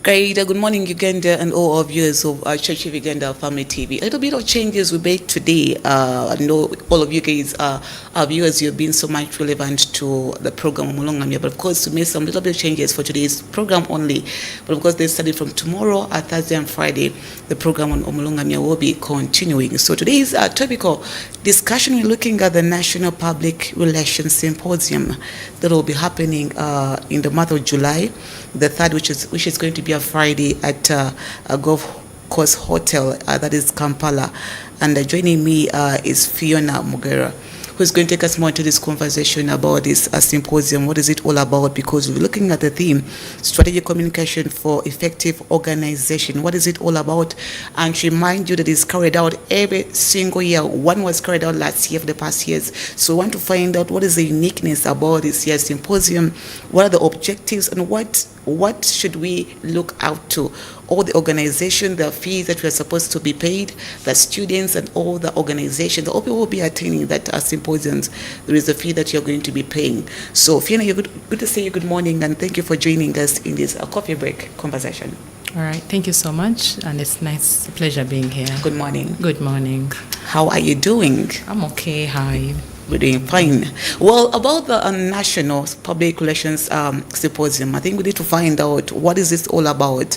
Great. Good morning, Uganda, and all our viewers of COU Uganda Family TV. A little bit of changes we made today. I know all of you guys, our viewers, you've been so much relevant to the program Omulongamia, but of course, we made some little bit of changes for today's program only. But of course, they started from tomorrow, Thursday and Friday, the program on Omulongamia will be continuing. So today's topical discussion, we're looking at the National Public Relations Symposium that will be happening in the month of July, the 3rd, which is going to be a Friday at a golf course hotel that is Kampala. And joining me is Fiona Namugere, who's going to take us more into this conversation about this symposium. What is it all about? Because we're looking at the theme, strategic communication for effective organization. What is it all about? And to remind you that it's carried out every single year. One was carried out last year for the past years. So we want to find out what is the uniqueness about this year's symposium, what are the objectives, and what should we look out to? All the organization, the fees that we are supposed to be paid, the students and all the organization, the people will be attending that symposiums. There is a fee that you're going to be paying. So Fiona, good to say you good morning, and thank you for joining us in this coffee break conversation. All right, thank you so much, and it's a pleasure being here. Good morning. Good morning. How are you doing? I'm okay. How are you? We're doing fine. Well, about the National Public Relations Symposium, I think we need to find out what is this all about.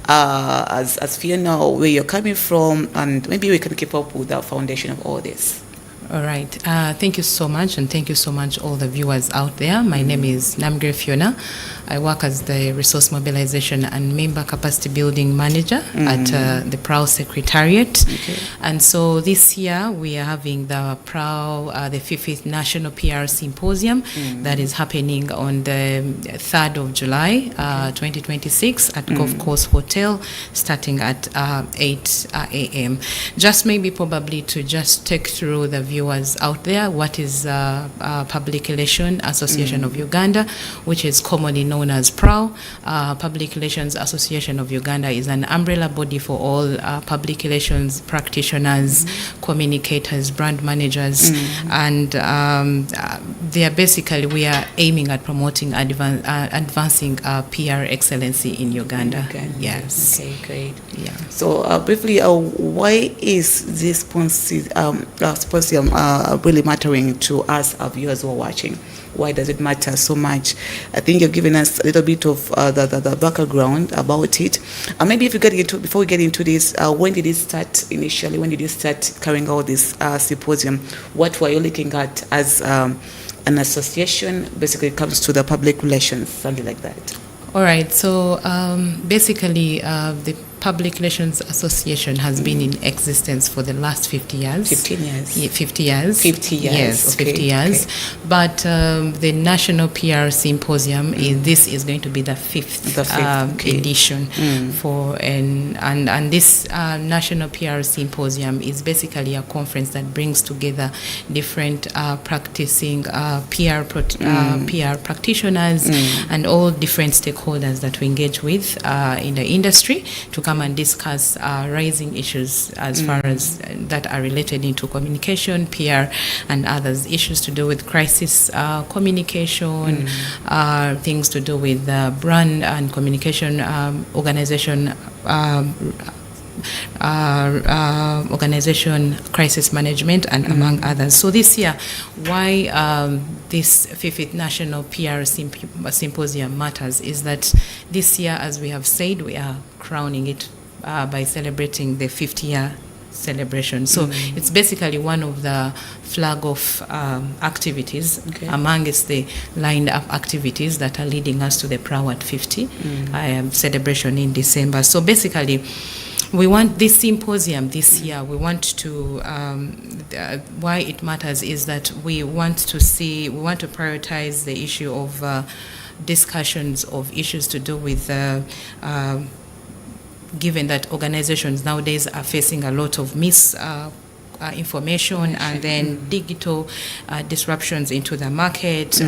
As Fiona, where you're coming from, and maybe we can keep up with the foundation of all this. All right. Thank you so much, and thank you so much all the viewers out there. My name is Namugere Fiona. I work as the Resource Mobilization and Member Capacity Building Manager at the PRAU Secretariat. Okay. And so this year we are having the PRAU, the 5th National PR Symposium that is happening on the 3rd of July, 2026 at Golf Course Hotel, starting at 8 a.m. Just maybe probably to just take through the viewers out there, what is Public Relations Association of Uganda, which is commonly known as PRAU. Public Relations Association of Uganda is an umbrella body for all public relations practitioners, communicators, brand managers, and they are basically, we are aiming at promoting advancing PR excellency in Uganda. Yes. Okay, great. Yeah. So briefly, why is this symposium really mattering to us, our viewers who are watching? Why does it matter so much? I think you've given us a little bit of the background about it. Maybe if you before we get into this, when did it start initially? When did you start carrying out this symposium? What were you looking at as an association? Basically, it comes to the public relations, something like that. All right. So basically, the Public Relations Association has been in existence for the last 50 years. 15 years. Yeah, 50 years. 50 years. Yes, okay. 50 years. Okay. But the National PR Symposium this is going to be the fifth edition for and this National PR Symposium is basically a conference that brings together different practicing PR practitioners and all different stakeholders that we engage with in the industry to come and discuss rising issues as far as that are related into communication, PR, and others. Issues to do with crisis communication, things to do with brand and communication organization crisis management, and among others. So this year, why this 5th National PR Symposium matters is that this year, as we have said, we are crowning it by celebrating the 50-year celebration. So it's basically one of the flag-off activities amongst the lined-up activities that are leading us to the PRAU at 50 celebration in December. So basically, we want this symposium this year. We want to, why it matters is that we want to prioritize the issue of discussions of issues to do with given that organizations nowadays are facing a lot of information and then digital disruptions into the market,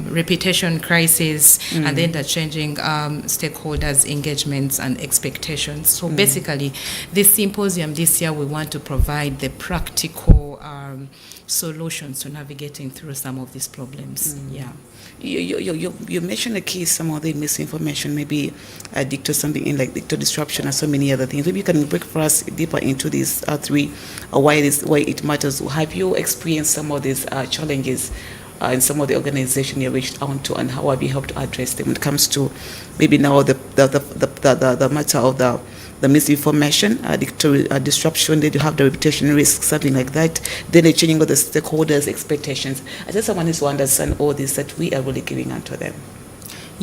reputation crisis, and then the changing stakeholders' engagements and expectations. So basically, this symposium this year, we want to provide the practical solutions to navigating through some of these problems. Yeah. You mentioned a case, some of the misinformation, maybe addict to something in like dictator disruption and so many other things. Maybe you can break for us deeper into these three, why it matters. Have you experienced some of these challenges in some of the organization you reached out to, and how have you helped to address them when it comes to maybe now the matter of the misinformation, disruption, then you have the reputation risk, something like that. Then the changing of the stakeholders' expectations. I just someone needs to understand all this that we are really giving unto them.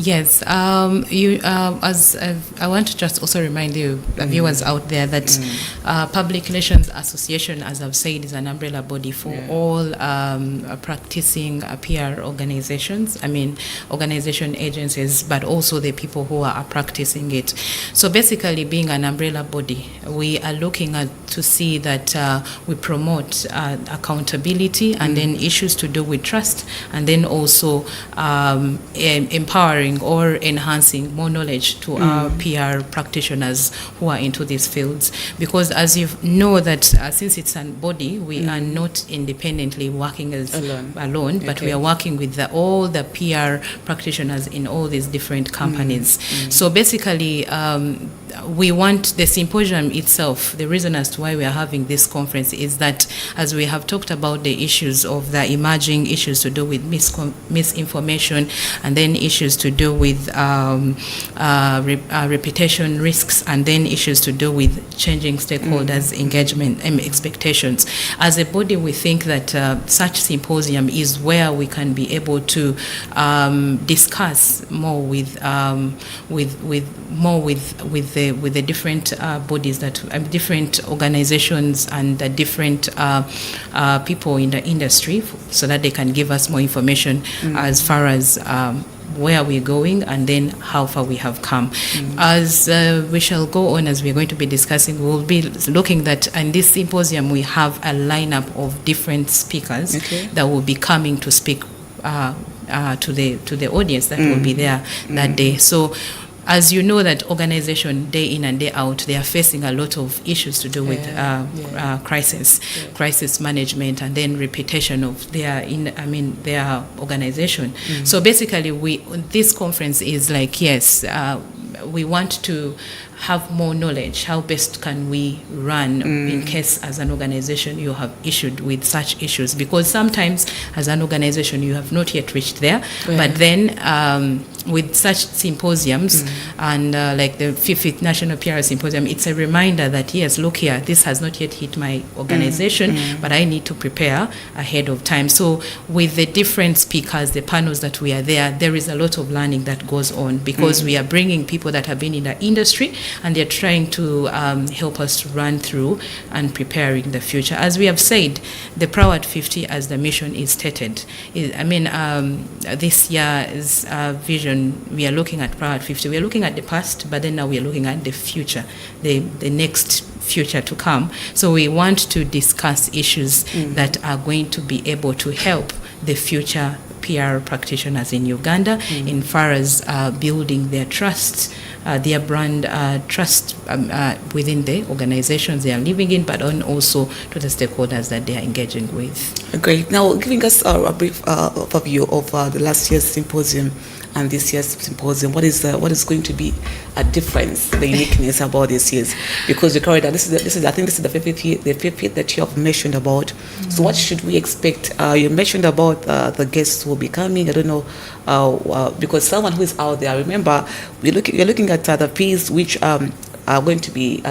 Yes, as I want to just also remind you, viewers out there, that Public Relations Association, as I've said, is an umbrella body for all practicing PR organizations. I mean, organization agencies, but also the people who are practicing it. So basically, being an umbrella body, we are looking at to see that we promote accountability and then issues to do with trust, and then also empowering or enhancing more knowledge to our PR practitioners who are into these fields. Because as you know that since it's a body, we are not independently working as alone, but we are working with all the PR practitioners in all these different companies. So basically, we want the symposium itself, the reason as to why we are having this conference is that as we have talked about the issues of the emerging issues to do with misinformation, and then issues to do with reputation risks, and then issues to do with changing stakeholders' engagement and expectations. As a body, we think that such symposium is where we can be able to discuss more with the different bodies, that different organizations and the different people in the industry, so that they can give us more information as far as where we're going and then how far we have come. As we shall go on, as we're going to be discussing, we'll be looking that in this symposium we have a lineup of different speakers that will be coming to speak to the audience that will be there that day. So as you know, that organization day in and day out, they are facing a lot of issues to do with crisis management, and then reputation of their organization. So basically, this conference is like, yes, we want to have more knowledge. How best can we run in case as an organization you have issued with such issues? Because sometimes as an organization you have not yet reached there, but then with such symposiums and like the 5th National PR Symposium, it's a reminder that yes, look here, this has not yet hit my organization, but I need to prepare ahead of time. So with the different speakers, the panels that we are there is a lot of learning that goes on, because we are bringing people that have been in the industry, and they're trying to help us to run through and preparing the future. As we have said, the PRAU at 50, as the mission is stated, this year's vision, we are looking at PRAU at 50. We are looking at the past, but then now we are looking at the future, the next future to come. So we want to discuss issues that are going to be able to help the future PR practitioners in Uganda in far as building their trust, their brand trust within the organizations they are living in, but also to the stakeholders that they are engaging with. Great. Now, giving us a brief overview of the last year's symposium and this year's symposium, what is going to be a difference, the uniqueness about this year's? Because the corridor, I think this is the 50th that you have mentioned about. So what should we expect? You mentioned about the guests who will be coming. I don't know, because someone who is out there, remember, you're looking at the fees which are going to be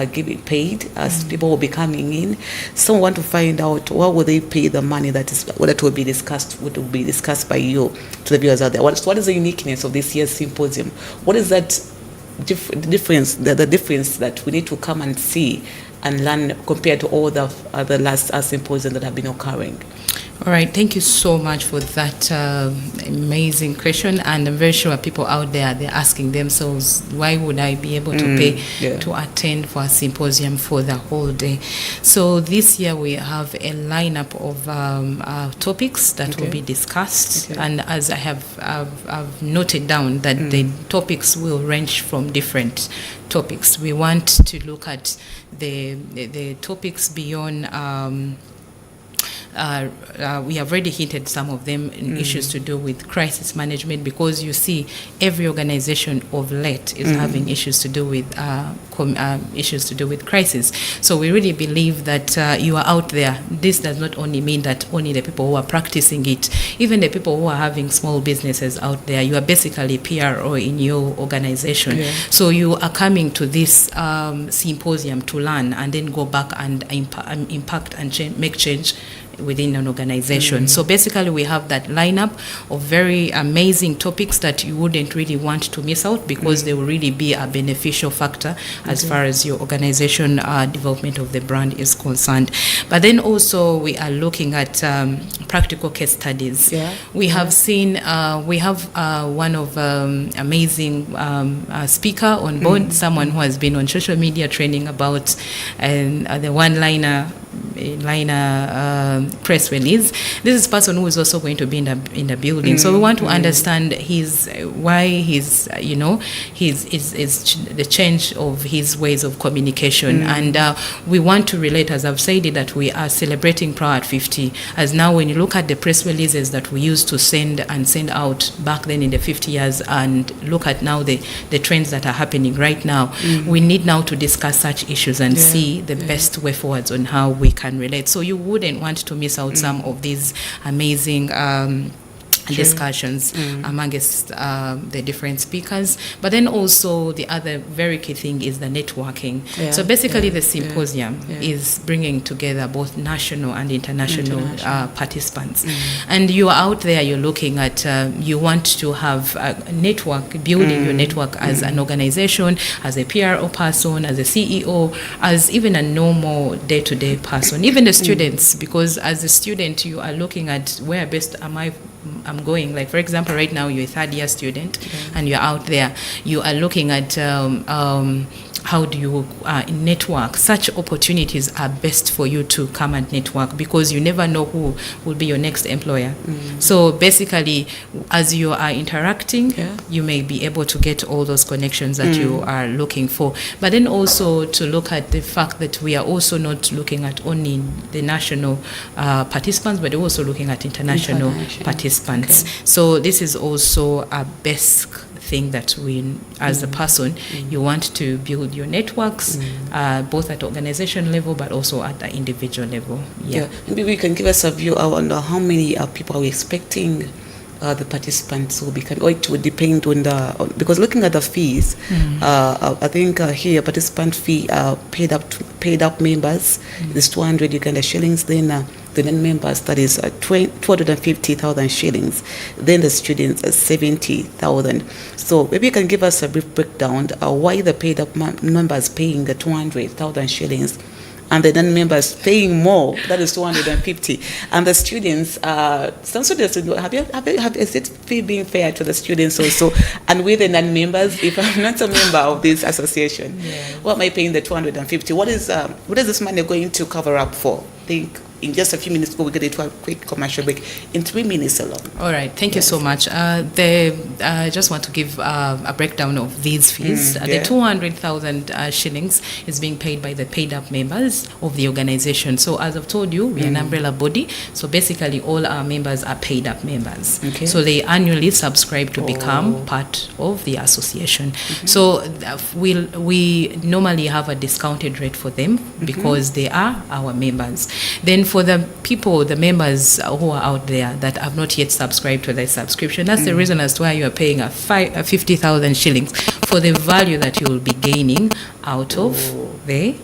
paid as people will be coming in. So I want to find out, what will they pay the money that will be discussed by you to the viewers out there? What is the uniqueness of this year's symposium? What is that difference, the difference that we need to come and see and learn compared to all the other last symposiums that have been occurring? All right, thank you so much for that amazing question, and I'm very sure people out there, they're asking themselves, why would I be able to pay to attend for a symposium for the whole day? So this year we have a lineup of topics that will be discussed, and as I have I've noted down that the topics will range from different topics. We want to look at the topics beyond we have already hinted some of them in issues to do with crisis management, because you see every organization of late is having issues to do with crisis. So we really believe that you are out there. This does not only mean that only the people who are practicing it, even the people who are having small businesses out there, you are basically PRO in your organization. Yeah. So you are coming to this symposium to learn and then go back and impact and make change within an organization. So basically we have that lineup of very amazing topics that you wouldn't really want to miss out, because they will really be a beneficial factor as far as your organization development of the brand is concerned. But then also we are looking at practical case studies. We have seen we have one of amazing speaker on board, someone who has been on social media training about the one-liner press release. This is a person who is also going to be in the building. So we want to understand why he's the change of his ways of communication, and we want to relate, as I've said, that we are celebrating PRAU at 50. As now, when you look at the press releases that we used to send out back then in the 50 years, and look at now the trends that are happening right now, we need now to discuss such issues and see the best way forwards on how we can relate. So you wouldn't want to miss out some of these amazing discussions amongst the different speakers. But then also the other very key thing is the networking. So basically the symposium is bringing together both national and international participants. And you are out there, you're looking at, you want to have a network, building your network as an organization, as a PRO person, as a CEO, as even a normal day-to-day person, even the students, because as a student you are looking at where best I'm going. Like, for example, right now you're a third-year student and you're out there. You are looking at how do you network. Such opportunities are best for you to come and network, because you never know who will be your next employer. So basically, as you are interacting, you may be able to get all those connections that you are looking for. But then also to look at the fact that we are also not looking at only the national participants, but also looking at international participants. So this is also a best thing that we, as a person, you want to build your networks, both at organization level but also at the individual level. Maybe we can give us a view on how many people are we expecting the participants will be coming, or it would depend on because looking at the fees, I think here participant fee paid up members is 200 Uganda shillings, then the non-members, that is 250,000 shillings, then the students 70,000. So maybe you can give us a brief breakdown why the paid up members paying the 200,000 shillings and the non-members paying more, that is 250, and the students, some students, is it fee being fair to the students also? And with the non-members, if I'm not a member of this association, what am I paying the 250? What is this money going to cover up for? I think in just a few minutes before we get into a quick commercial break, in 3 minutes alone. All right, thank you so much. I just want to give a breakdown of these fees. The 200,000 shillings is being paid by the paid up members of the organization. So as I've told you, we are an umbrella body. So basically all our members are paid up members. So they annually subscribe to become part of the association. So we normally have a discounted rate for them because they are our members. Then for the people, the members who are out there that have not yet subscribed to their subscription, that's the reason as to why you are paying a 50,000 shillings for the value that you will be gaining out of the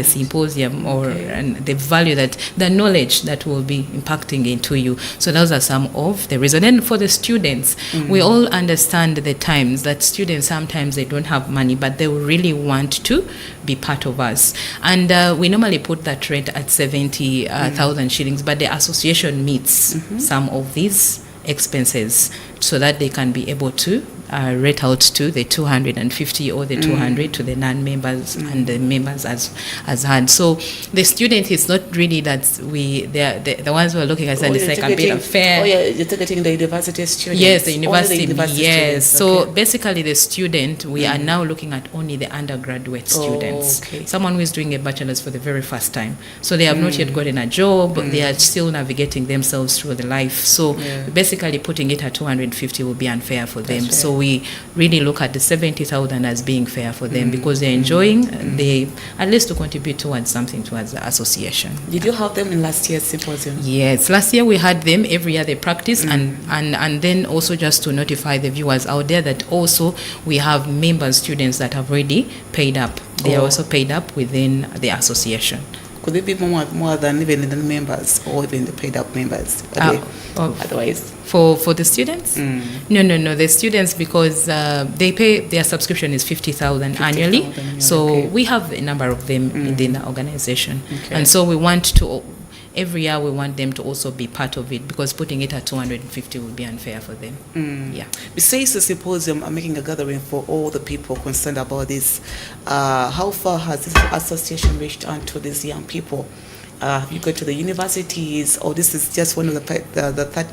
symposium, and the value, that the knowledge that will be impacting into you. So those are some of the reasons. And for the students, we all understand the times that students sometimes they don't have money, but they really want to be part of us. And we normally put that rate at 70,000 shillings, but the association meets some of these expenses so that they can be able to rate out to the 250 or the 200 to the non-members and the members as had. So the student is not really that they're the ones who are looking at it's like a bit unfair. Oh yeah, you're targeting the university students. Yes, the university. Students. So Okay. basically the student, we are now looking at only the undergraduate students. Okay. Someone who is doing a bachelor's for the very first time. So they have not yet gotten a job, they are still navigating themselves through the life. So basically putting it at 250 will be unfair for them. So we really look at the 70,000 as being fair for them because they're enjoying, they at least to contribute towards something towards the association. Did you have them in last year's symposium? Yes, last year we had them. Every year they practice, and then also just to notify the viewers out there that also we have members, students that have already paid up. They are also paid up within the association. Could it be more than even the members or even the paid up members? Otherwise, for the students, no, the students, because they pay, their subscription is 50,000 annually. So we have a number of them within the organization, and so we want to. Every year we want them to also be part of it, because putting it at 250 would be unfair for them. Yeah. Besides the symposium, I'm making a gathering for all the people concerned about this. How far has this association reached out to these young people? You go to the universities, or this is just one of the third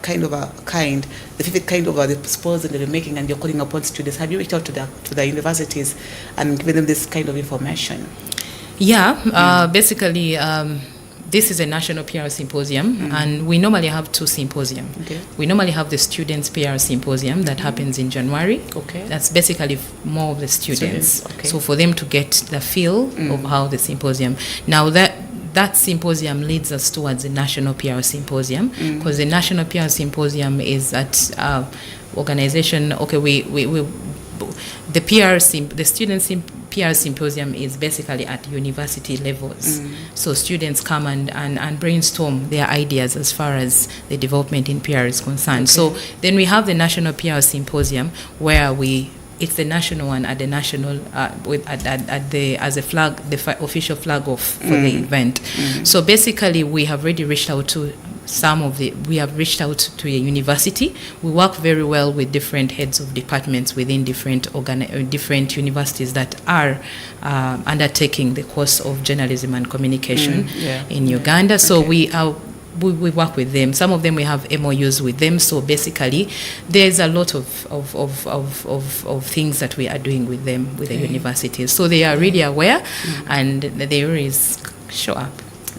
kind, the fifth kind of the proposal that you're making, and you're calling upon students. Have you reached out to the universities and given them this kind of information? Yeah, basically. This is a National PR Symposium, and we normally have two symposiums. Okay. We normally have the Students' PR Symposium that happens in January. Okay. That's basically more of the students. Okay. So for them to get the feel of how the symposium. Now that symposium leads us towards the National PR Symposium, because the National PR Symposium is at organization. Okay, the Students' PR Symposium is basically at university levels. So students come and brainstorm their ideas as far as the development in PR is concerned. So then we have the National PR Symposium, where it's the national one at the national as a flag, the official flag off for the event. So basically we have already reached out to we have reached out to a university. We work very well with different heads of departments within different universities that are undertaking the course of journalism and communication in Uganda. So we work with them. Some of them we have MOUs with them. So basically, there's a lot of things that we are doing with them, with the universities. So they are really aware, and they always show up.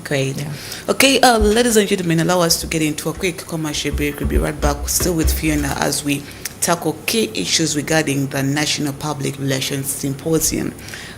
Great. Yeah. Okay, ladies and gentlemen, allow us to get into a quick commercial break. We'll be right back, still with Fiona, as we tackle key issues regarding the National Public Relations Symposium.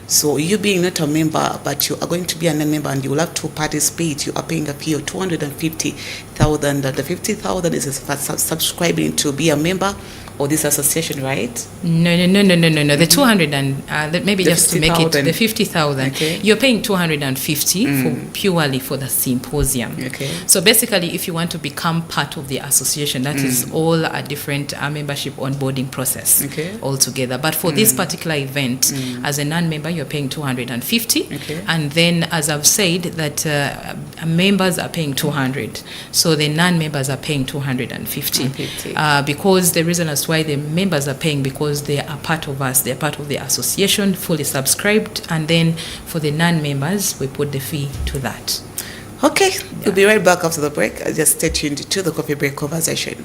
So you being not a member, but you are going to be a member and you will have to participate, you are paying a fee of 250,000. The 50,000 is for subscribing to be a member of this association, right? No. The 200 and maybe The just to make it 50,000. the 50,000. Okay. You're paying 250 purely for the symposium. Okay. So basically, if you want to become part of the association, that is all a different membership onboarding process altogether. But for this particular event, as a non-member, you're paying 250, and then, as I've said, that members are paying 200. So the non-members are paying 250. Because the reason as why the members are paying, because they are part of us, they're part of the association, fully subscribed, and then for the non-members, we put the fee to that. Okay, we'll be right back after the break. Just stay tuned to the coffee break conversation.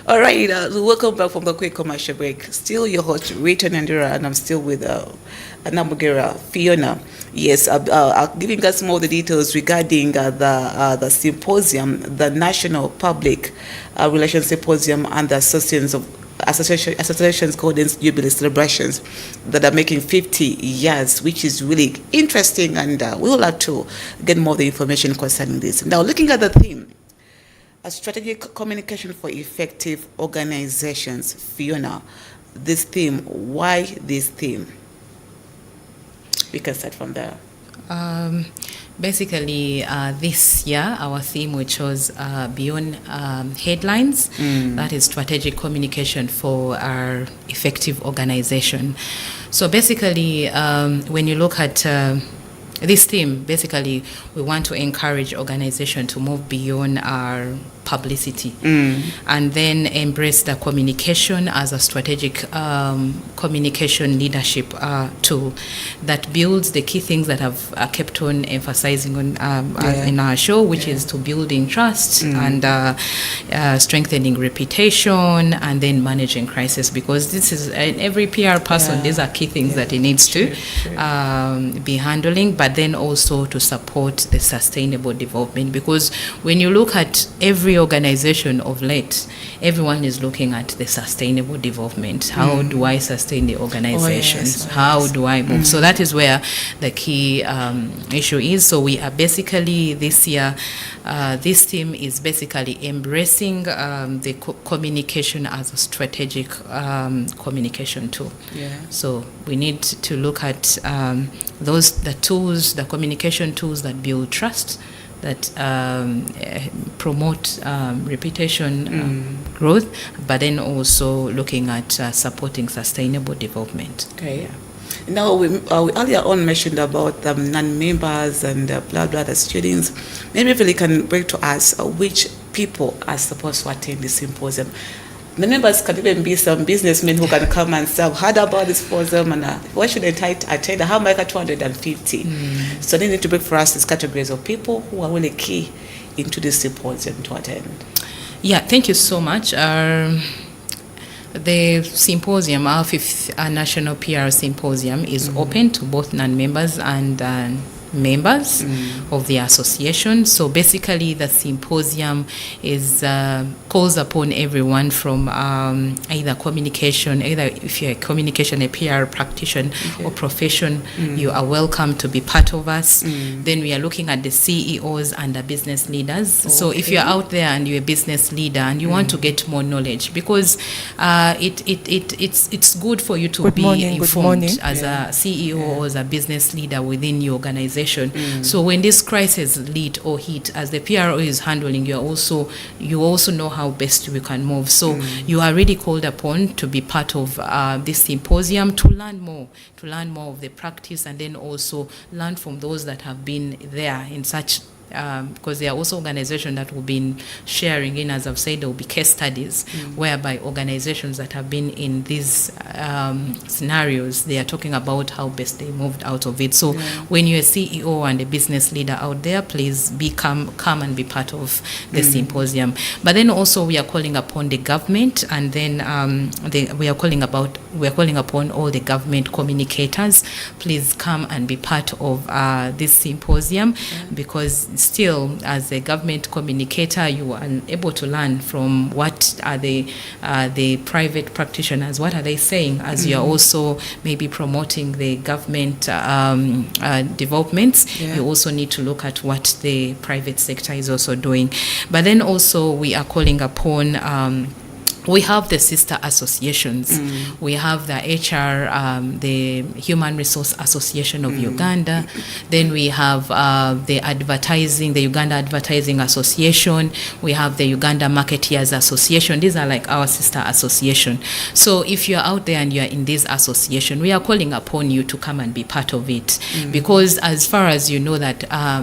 All right, so welcome back from the quick commercial break. Still your host, Ritah Nandera, and I'm still with Namugere, Fiona. Yes, giving us more of the details regarding the symposium, the National Public Relations Symposium, and the associations Golden Jubilee celebrations that are making 50 years, which is really interesting, and we will have to get more of the information concerning this. Now, looking at the theme, a strategic communication for effective organizations. Fiona, this theme, why this theme? We can start from there. Basically, this year, our theme, which was beyond headlines, that is strategic communication for our effective organization. So basically, when you look at this theme, basically, we want to encourage organization to move beyond our publicity and then embrace the communication as a strategic communication leadership tool that builds the key things that have kept on emphasizing on in our show, which is to building trust and strengthening reputation and then managing crisis, because this is every PR person, these are key things that he needs to be handling, but then also to support the sustainable development, because when you look at every organization of late, everyone is looking at the sustainable development. How do I sustain the organizations? How do I move? So that is where the key issue is. So we are basically this year, this team is basically embracing the communication as a strategic communication tool. So we need to look at the tools, the communication tools that build trust, that promote reputation growth, but then also looking at supporting sustainable development. Okay. Now, we earlier on mentioned about non-members and the students. Maybe if you can break to us which people are supposed to attend the symposium. The members can even be some businessmen who can come and say, I've heard about this symposium and why should I attend? How am I at 250? So they need to break for us these categories of people who are really key into this symposium to attend. Yeah, thank you so much. The symposium, our 5th National PR Symposium, is open to both non-members and members of the association. So basically the symposium is calls upon everyone from either communication, either if you're a communication, a PR practitioner or profession, you are welcome to be part of us. Then we are looking at the CEOs and the business leaders. So if you're out there and you're a business leader and you want to get more knowledge, because it's good for you to be informed as a CEO or as a business leader within your organization. So when this crisis lead or hit, as the PRAU is handling, you also know how best we can move. So you are really called upon to be part of this symposium to learn more of the practice, and then also learn from those that have been there in such. Because there are also organizations that will be sharing in, as I've said, there will be case studies whereby organizations that have been in these scenarios, they are talking about how best they moved out of it. So when you're a CEO and a business leader out there, please come and be part of the symposium. But then also we are calling upon the government, and then we are calling upon all the government communicators. Please come and be part of this symposium, because still, as a government communicator, you are able to learn from what are the private practitioners, what are they saying, as you are also maybe promoting the government developments. You also need to look at what the private sector is also doing. But then also we are calling upon we have the sister associations. We have the HR, the Human Resource Association of Uganda. Then we have the Uganda Advertising Association. We have the Uganda Marketeers Association. These are like our sister association. So if you're out there and you're in this association, we are calling upon you to come and be part of it. Because as far as you know that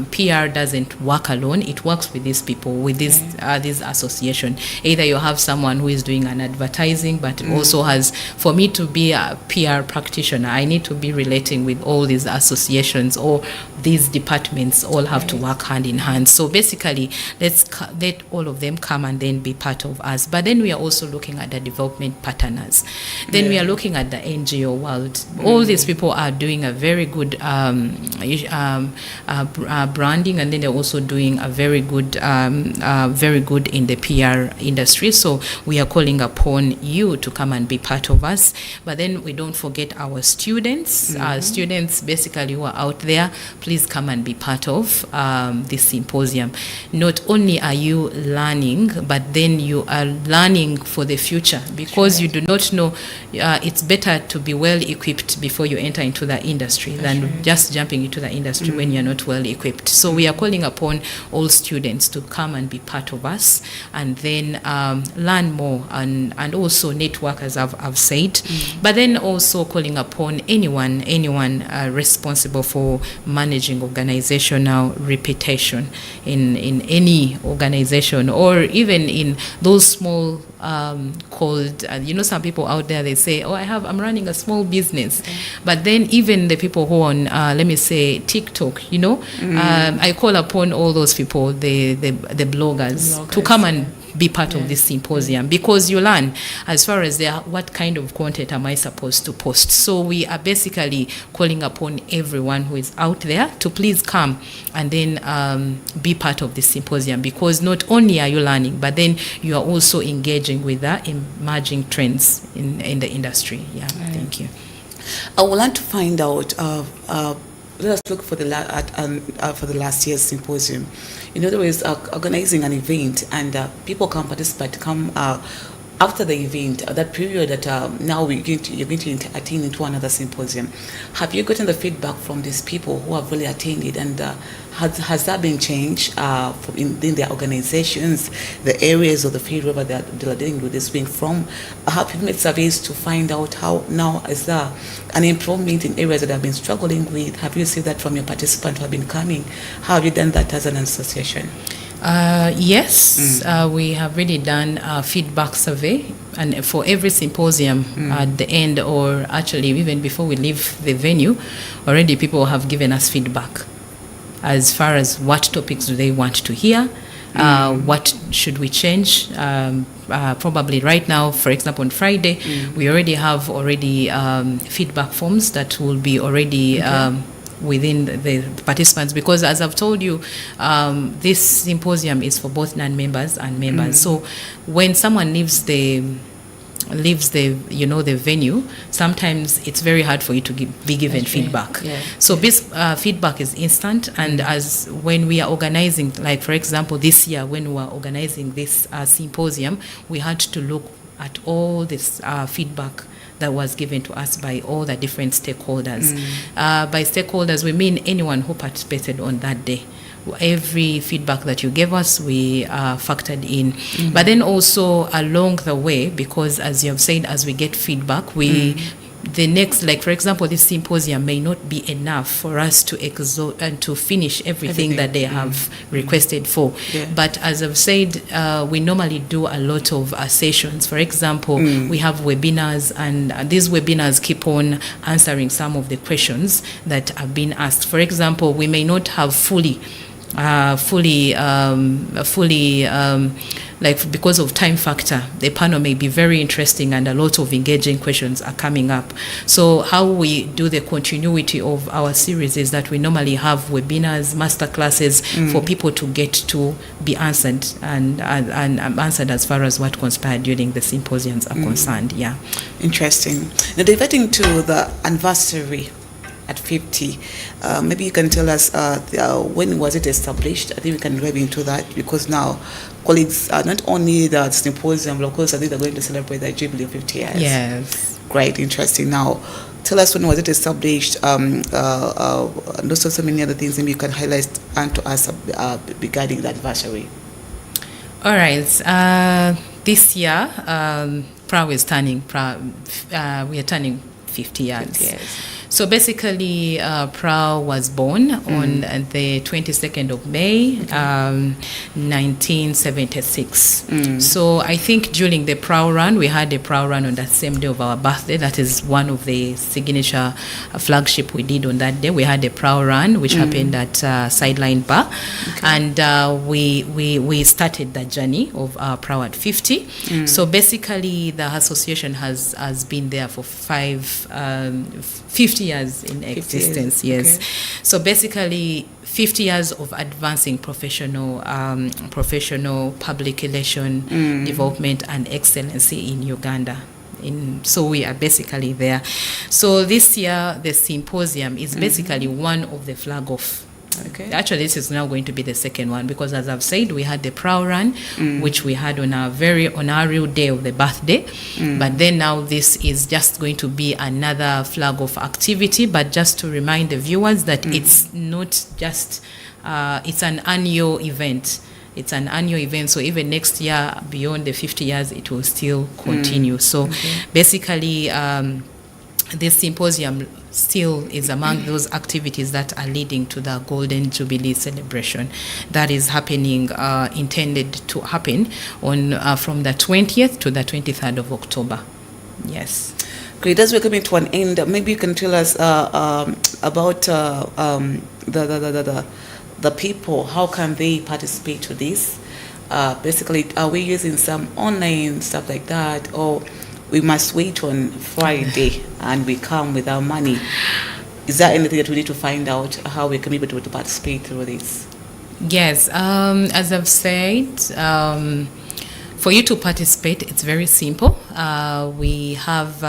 PR doesn't work alone, it works with these people, with this association. Either you have someone who is doing doing an advertising, but it also has, for me to be a PR practitioner, I need to be relating with all these associations, or these departments all have to work hand in hand. So basically, let all of them come and then be part of us. But then we are also looking at the development partners. Then we are looking at the NGO world. All these people are doing a very good branding, and then they're also doing a very good in the PR industry. So we are calling upon you to come and be part of us. But then we don't forget our students. Students basically who are out there, please come and be part of this symposium. Not only are you learning, but then you are learning for the future, because you do not know. It's better to be well equipped before you enter into the industry than just jumping into the industry when you're not well equipped. So we are calling upon all students to come and be part of us, and then learn more and also network, as I've said. But then also calling upon anyone responsible for managing organizational reputation in any organization, or even in those small called, some people out there, they say, I'm running a small business. But then even the people who on, let me say, TikTok, I call upon all those people, the bloggers, to come and be part of this symposium, because you learn as far as what kind of content am I supposed to post. So we are basically calling upon everyone who is out there to please come and then be part of this symposium, because not only are you learning, but then you are also engaging with the emerging trends in the industry. Thank you. I would like to find out, let us look for the last year's symposium. In other words, organizing an event, and people can participate, after the event, that period that now you're going to attend into another symposium. Have you gotten the feedback from these people who have really attended, and has that been changed in their organizations, the areas of the field where they're dealing with this being from? Have you made surveys to find out how now is there an improvement in areas that have been struggling with? Have you seen that from your participants who have been coming? How have you done that as an association? Yes, we have really done a feedback survey, and for every symposium at the end, or actually even before we leave the venue, already people have given us feedback as far as what topics do they want to hear, what should we change. Probably right now, for example, on Friday, we already have feedback forms that will be already within the participants, because as I've told you, this symposium is for both non-members and members. So when someone leaves the venue, sometimes it's very hard for you to be given feedback. So this feedback is instant, and as when we are organizing, like for example this year when we were organizing this symposium, we had to look at all this feedback that was given to us by all the different stakeholders. By stakeholders, we mean anyone who participated on that day. Every feedback that you gave us, we factored in. But then also along the way, because as you have said, as we get feedback, the next, like for example, this symposium may not be enough for us to exhaust and to finish everything that they have requested for. But as I've said, we normally do a lot of sessions. For example, we have webinars, and these webinars keep on answering some of the questions that have been asked. For example, we may not have fully like because of time factor, the panel may be very interesting and a lot of engaging questions are coming up. So how we do the continuity of our series is that we normally have webinars, master classes for people to get to be answered and answered as far as what conspired during the symposiums are concerned. Interesting. Now diverting to the anniversary at 50, maybe you can tell us when was it established? I think we can dive into that, because now colleagues are not only the symposium, but of course I think they're going to celebrate the jubilee of 50 years. Yes. Great, interesting. Now, tell us when was it established, and also so many other things maybe you can highlight to us regarding the anniversary. All right. This year, PRAU is turning. We are turning 50 years. 50 years. So basically, PRAU was born on the 22nd of May, 1976. So I think during the PRAU run, we had a PRAU run on that same day of our birthday. That is one of the signature flagship we did on that day. We had a PRAU run, which happened at Sideline Bar. And we started the journey of our PRAU at 50. So basically, the association has been there for 50 years in existence. Yes. Okay. So basically 50 years of advancing professional public relation development and excellency in Uganda. So we are basically there. So this year the symposium is basically one of the flag off. Okay. Actually, this is now going to be the second one, because as I've said, we had the PRAU run, which we had on our real day of the birthday. But then now this is just going to be another flag of activity. But just to remind the viewers that it's not just it's an annual event. It's an annual event, so even next year, beyond the 50 years, it will still continue. So basically, this symposium still is among those activities that are leading to the Golden Jubilee celebration that is happening, intended to happen on from the 20th to the 23rd of October. Yes. Great. As we're coming to an end, maybe you can tell us about the people. How can they participate to this? Basically, are we using some online stuff like that, or we must wait on Friday and we come with our money? Is there anything that we need to find out how we can be able to participate through this? Yes, as I've said, for you to participate, it's very simple. We have,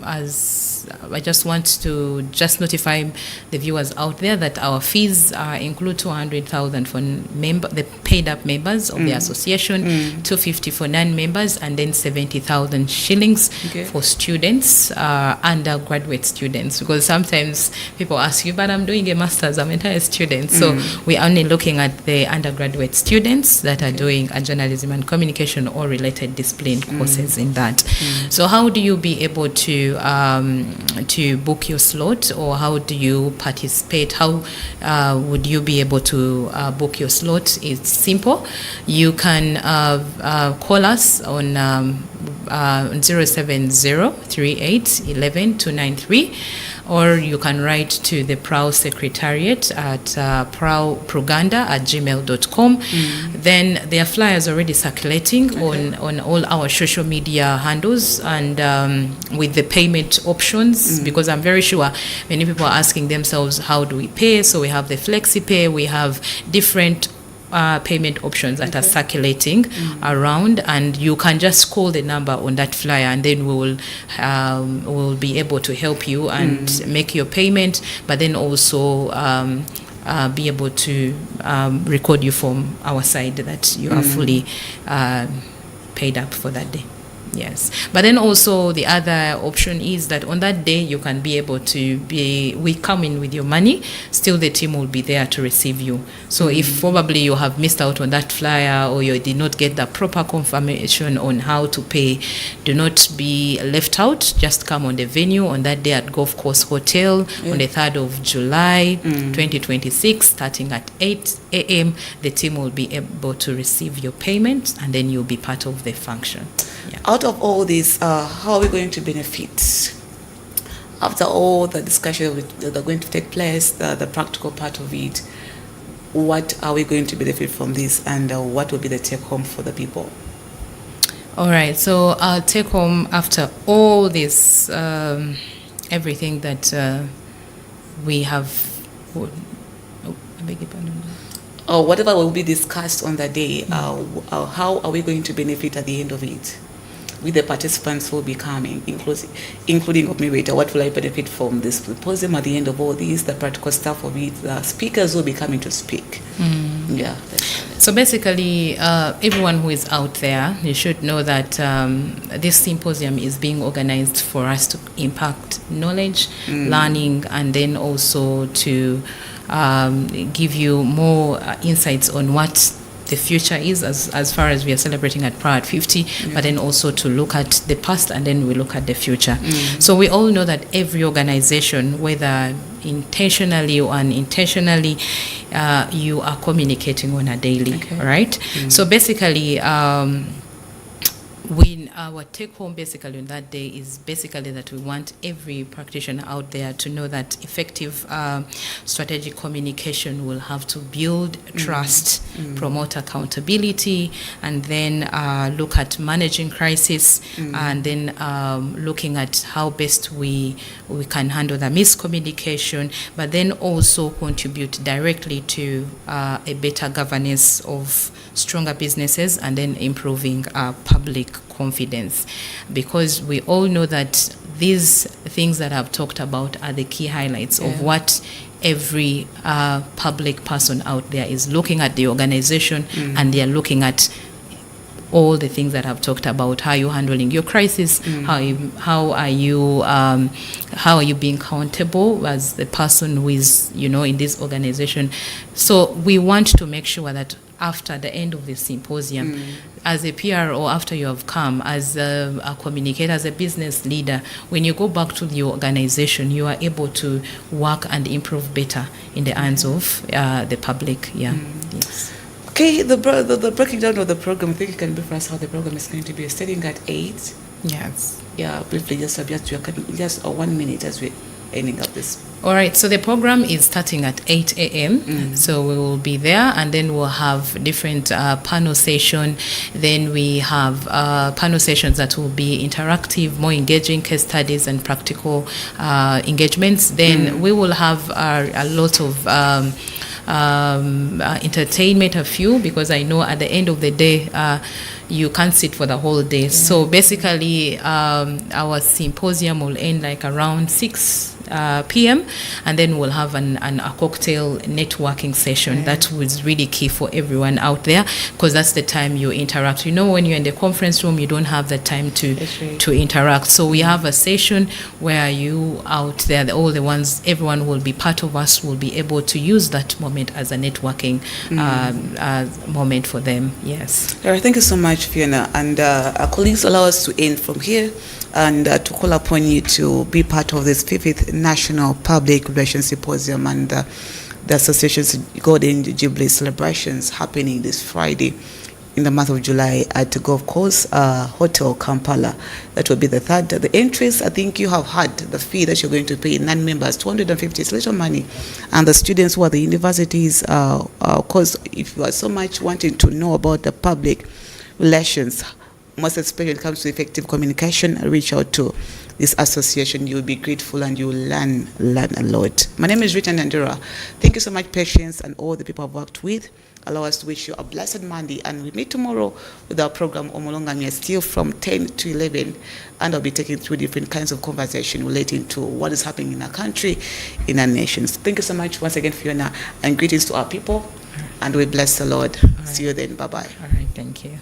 as I just want to notify the viewers out there that our fees include 200,000 for the paid up members of the association, 250 for non-members, and then 70,000 shillings for students, undergraduate students. Because sometimes people ask you, but I'm doing a master's, I'm an entire student. So we're only looking at the undergraduate students that are doing a journalism and communication or related discipline courses in that. So how do you be able to book your slot, or how do you participate? How would you be able to book your slot? It's simple. You can call us on 07038112293, or you can write to the PRAU Secretariat at prauganda@gmail.com. Then there are flyers already circulating on all our social media handles, and with the payment options, because I'm very sure many people are asking themselves, how do we pay? So we have the FlexiPay, we have different payment options that are circulating around, and you can just call the number on that flyer, and then we will be able to help you and make your payment, but then also be able to record you from our side that you are fully paid up for that day. Yes, but then also the other option is that on that day you can be able to we come in with your money, still the team will be there to receive you. So if probably you have missed out on that flyer, or you did not get the proper confirmation on how to pay, do not be left out. Just come on the venue on that day at Golf Course Hotel on the 3rd of July 2026, starting at 8 a.m. The team will be able to receive your payment, and then you'll be part of the function. Yeah. Out of all this, how are we going to benefit? After all the discussion that are going to take place, the practical part of it, what are we going to benefit from this, and what will be the take home for the people? All right, so I'll take home after all this, everything that we have, I beg your pardon. Or whatever will be discussed on the day, how are we going to benefit at the end of it? With the participants who will be coming, including of me, Ritah, what will I benefit from this symposium at the end of all this, the practical stuff of it, the speakers will be coming to speak. Yeah. So basically, everyone who is out there, you should know that this symposium is being organized for us to impact knowledge, learning, and then also to give you more insights on what the future is as far as we are celebrating at PRAU at 50, but then also to look at the past and then we look at the future. So we all know that every organization, whether intentionally or unintentionally, you are communicating on a daily, right? So basically, our take home basically on that day is basically that we want every practitioner out there to know that effective strategic communication will have to build trust, promote accountability, and then look at managing crisis, and then looking at how best we can handle the miscommunication, but then also contribute directly to a better governance of stronger businesses and then improving public confidence, because we all know that these things that I've talked about are the key highlights of what every public person out there is looking at the organization, and they are looking at all the things that I've talked about. How are you handling your crisis? How are you being accountable as the person who is, in this organization? So we want to make sure that after the end of the symposium, as a PRO, after you have come, as a communicator, as a business leader, when you go back to the organization, you are able to work and improve better in the hands of the public. Yes. Okay, the breaking down of the program, I think you can brief us how the program is going to be starting at 8. Yes. Yeah, briefly, just 1 minute as we're ending up this. All right, so the program is starting at 8 a.m. So we will be there, and then we'll have different panel session. Then we have panel sessions that will be interactive, more engaging case studies and practical engagements. Then we will have a lot of entertainment, a few, because I know at the end of the day you can't sit for the whole day. So basically our symposium will end like around 6 p.m. and then we'll have a cocktail networking session. That was really key for everyone out there, because that's the time you interact. When you're in the conference room, you don't have the time to interact. So we have a session where you out there, everyone will be part of us, will be able to use that moment as a networking moment for them. Yes. All right, thank you so much, Fiona. And our colleagues allow us to end from here and to call upon you to be part of this 5th National Public Relations Symposium and the association's Golden Jubilee celebrations happening this Friday in the month of July at the Golf Course Hotel, Kampala. That will be the 3rd. The entries, I think you have had the fee that you're going to pay, non-members, 250, it's little money. And the students who are the universities, of course, if you are so much wanting to know about the public relations, most especially when it comes to effective communication, reach out to this association. You will be grateful and you will learn a lot. My name is Ritah Nandera. Thank you so much, Patience, and all the people I've worked with. Allow us to wish you a blessed Monday, and we meet tomorrow with our program Omolongamia, still from 10 to 11, and I'll be taking through different kinds of conversation relating to what is happening in our country, in our nations. Thank you so much once again, Fiona, and greetings to our people, and we bless the Lord. See you then. Bye-bye. All right, thank you.